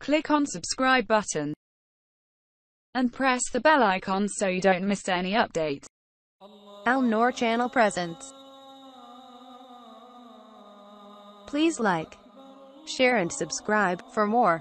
Click on subscribe button and press the bell icon so you don't miss any update. Al Noor channel presents. Please like, share and subscribe for more.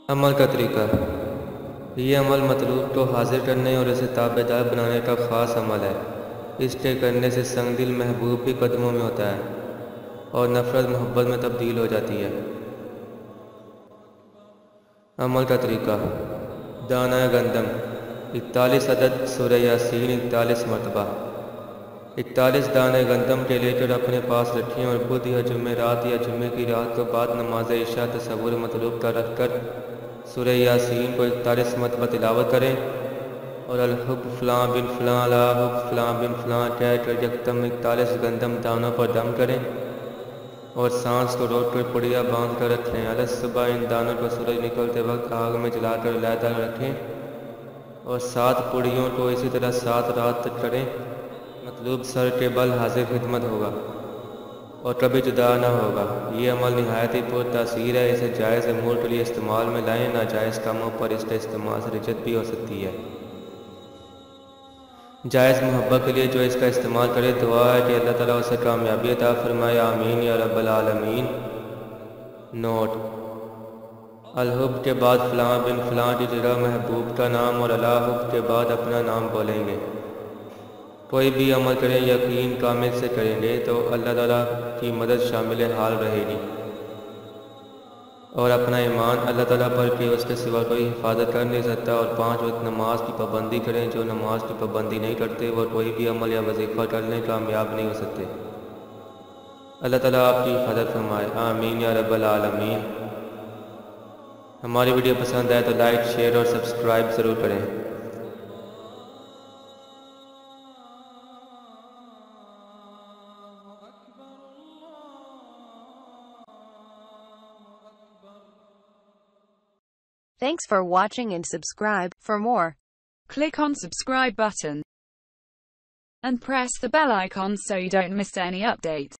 عمل کا طریقہ. یہ عمل مطلوب کو حاضر کرنے اور اسے تابعدار بنانے کا خاص عمل ہے. اس کے کرنے سے سنگ دل محبوب بھی قدموں میں ہوتا ہے اور نفرت محبت میں تبدیل ہو جاتی ہے. عمل کا طریقہ. دانہ گندم 41 عدد سورہ یاسین 41 مرتبہ. 41 دانے گندم کے لے کر اپنے پاس رکھیں اور بدھ یا جمعرات یا جمعے کی رات کو بعد نماز عشاء تصور مطلوب کا رکھ کر سورہ یاسین کو 41 مرتبہ تلاوت کریں اور الحب فلاں بن فلاں لا حب فلاں بن فلاں کہہ کر یکدم 41 گندم دانوں پر دم کریں اور سانس کو روک کر پڑیا باندھ کر رکھیں. صبح ان دانوں کو سورج نکلتے وقت آگ میں جلا کر علیحدہ رکھیں اور 7 پڑیوں کو اسی طرح 7 رات تک کریں. مطلوب سر کے بل حاضر خدمت ہوگا اور کبھی جدا نہ ہوگا. یہ عمل نہایت ہی پر تاثیر ہے. اسے جائز امور کے لیے استعمال میں لائیں. ناجائز کاموں پر اس کے استعمال سے رجت بھی ہو سکتی ہے. جائز محبت کے لیے جو اس کا استعمال کرے دعا ہے کہ اللہ تعالیٰ اسے کامیابی عطا فرمائے. آمین یا رب العالمین. نوٹ: الحب کے بعد فلاں بن فلاں کی جگہ محبوب کا نام اور الحب کے بعد اپنا نام بولیں گے. کوئی بھی عمل کریں یقین کامل سے کریں گے تو اللہ تعالیٰ کی مدد شامل حال رہے گی اور اپنا ایمان اللہ تعالیٰ پر کہ اس کے سوا کوئی حفاظت کر نہیں سکتا. اور 5 وقت نماز کی پابندی کریں. جو نماز کی پابندی نہیں کرتے وہ کوئی بھی عمل یا وظیفہ کرنے کامیاب نہیں ہو سکتے. اللہ تعالیٰ آپ کی حفاظت فرمائے. آمین یا رب العالمین. ہماری ویڈیو پسند آئے تو لائک شیئر اور سبسکرائب ضرور کریں. Thanks for watching and subscribe for more. Click on subscribe button and press the bell icon so you don't miss any update.